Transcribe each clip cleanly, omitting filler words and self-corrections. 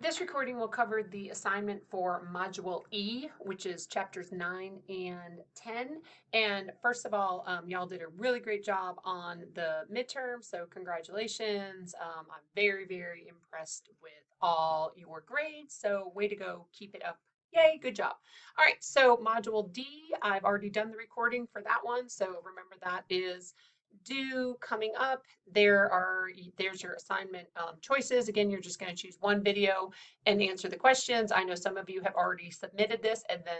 This recording will cover the assignment for Module E, which is chapters 9 and 10. And first of all, y'all did a really great job on the midterm, so congratulations. I'm very, very impressed with all your grades, so way to go, keep it up. Yay, good job. All right, so Module D, I've already done the recording for that one, so remember that is due coming up. There's your assignment choices. Again, you're just going to choose one video and answer the questions. I know some of you have already submitted this, and then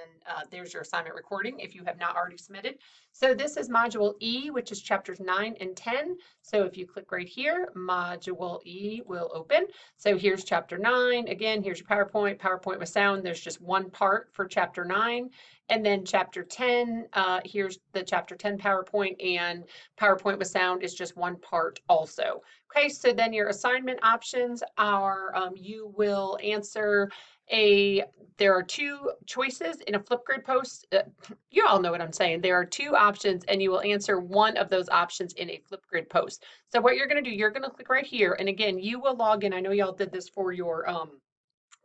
there's your assignment recording if you have not already submitted. So this is Module E, which is chapters 9 and 10. So if you click right here, Module E will open. So here's chapter 9. Again, here's your PowerPoint with sound. There's just one part for chapter 9. And then chapter 10, here's the chapter 10 PowerPoint, and PowerPoint with sound is just one part also. Okay, so then your assignment options are you will answer there are two choices in a Flipgrid post. You all know what I'm saying. There are two options, and you will answer one of those options in a Flipgrid post. So what you're going to do, you're going to click right here. And again, you will log in. I know y'all did this for your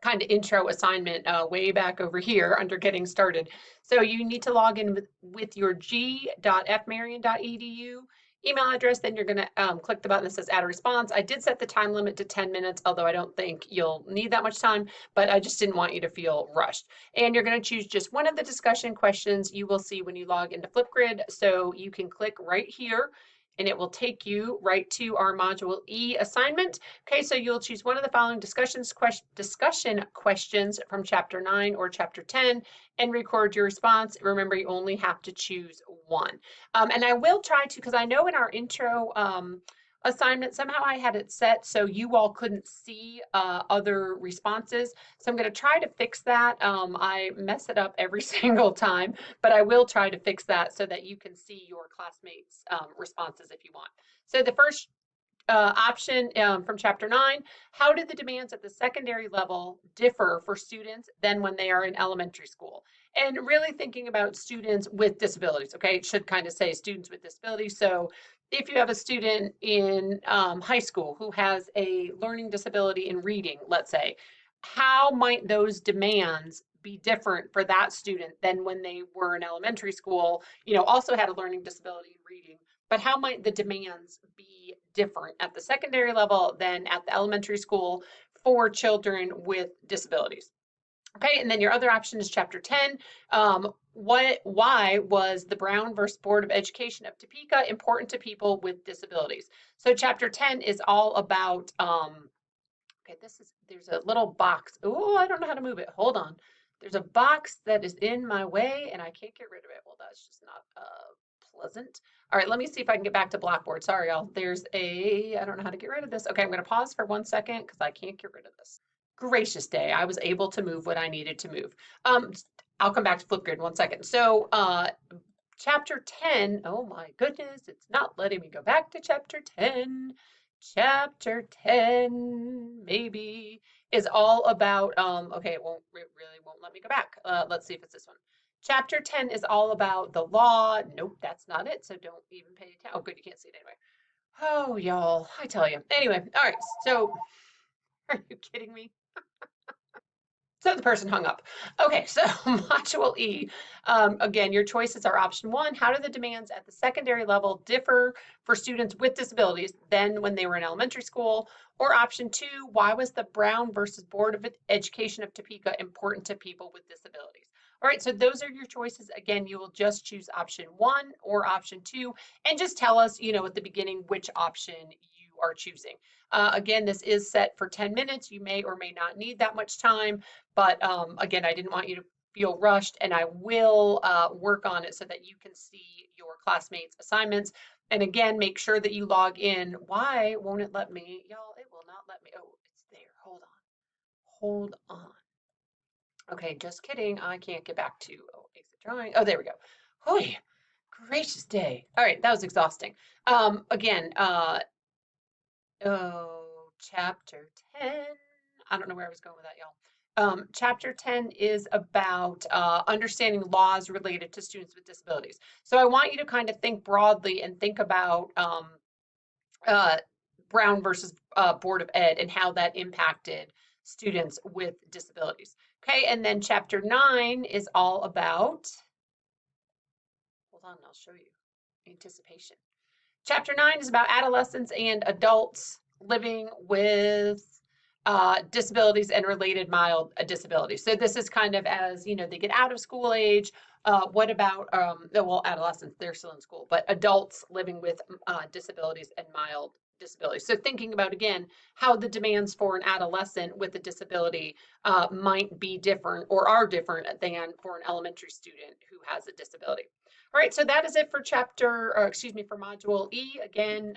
kind of intro assignment way back over here under getting started. So you need to log in with your g.fmarion.edu email address. Then you're going to click the button that says add a response. I did set the time limit to 10 minutes, although I don't think you'll need that much time, but I just didn't want you to feel rushed. And you're going to choose just one of the discussion questions you will see when you log into Flipgrid. So you can click right here and it will take you right to our Module E assignment. Okay, so you'll choose one of the following discussion questions from Chapter 9 or Chapter 10 and record your response. Remember, you only have to choose one. And I will try to, because I know in our intro assignment, somehow I had it set so you all couldn't see other responses. So I'm going to try to fix that. I mess it up every single time, but I will try to fix that so that you can see your classmates' responses if you want. So the first option from chapter 9, how did the demands at the secondary level differ for students than when they are in elementary school? And really thinking about students with disabilities, okay? It should kind of say students with disabilities. So if you have a student in high school who has a learning disability in reading, let's say, how might those demands be different for that student than when they were in elementary school, also had a learning disability in reading, but how might the demands be different at the secondary level than at the elementary school for children with disabilities? Okay, and then your other option is chapter 10. Why was the Brown versus Board of Education of Topeka important to people with disabilities? So chapter 10 is all about, okay, there's a little box. Oh, I don't know how to move it. Hold on. There's a box that is in my way and I can't get rid of it. Well, that's just not pleasant. All right, let me see if I can get back to Blackboard. Sorry, y'all. I don't know how to get rid of this. Okay, I'm going to pause for 1 second because I can't get rid of this. Gracious day, I was able to move what I needed to move. I'll come back to Flipgrid in 1 second. So, chapter 10, oh my goodness, it's not letting me go back to chapter 10. Chapter 10, maybe, is all about, okay, it really won't let me go back. Let's see if it's this one. Chapter 10 is all about the law. Nope, that's not it. So don't even pay attention. Oh, good, you can't see it anyway. Oh, y'all, I tell you. Anyway, all right, so are you kidding me? So the person hung up. Okay, so Module E, again, your choices are option 1, how do the demands at the secondary level differ for students with disabilities than when they were in elementary school? Or option 2, why was the Brown versus Board of Education of Topeka important to people with disabilities? All right, so those are your choices. Again, you will just choose option 1 or option 2, and just tell us, at the beginning which option you are choosing. Again, this is set for 10 minutes. You may or may not need that much time. But again, I didn't want you to feel rushed, and I will work on it so that you can see your classmates' assignments. And again, make sure that you log in. Why won't it let me? Y'all, it will not let me. Oh, it's there. Hold on. Hold on. Okay, just kidding. I can't get back to exit drawing. Oh, there we go. Hoy, gracious day. All right, that was exhausting. Again, chapter 10. I don't know where I was going with that, y'all. Chapter 10 is about understanding laws related to students with disabilities. So I want you to kind of think broadly and think about uh, Brown versus Board of Ed and how that impacted students with disabilities. Okay, and then chapter 9 is all about, hold on, I'll show you, anticipation. Chapter 9 is about adolescents and adults living with disabilities and related mild disabilities. So this is kind of as, you know, they get out of school age. What about, well, adolescents, they're still in school, but adults living with disabilities and mild disabilities. So thinking about, again, how the demands for an adolescent with a disability might be different or are different than for an elementary student who has a disability. All right, so that is it for for module E. Again,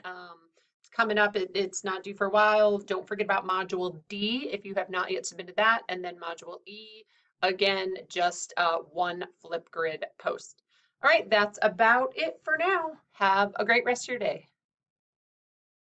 it's coming up. It's not due for a while. Don't forget about module D if you have not yet submitted that. And then module E, again, just one Flipgrid post. All right, that's about it for now. Have a great rest of your day.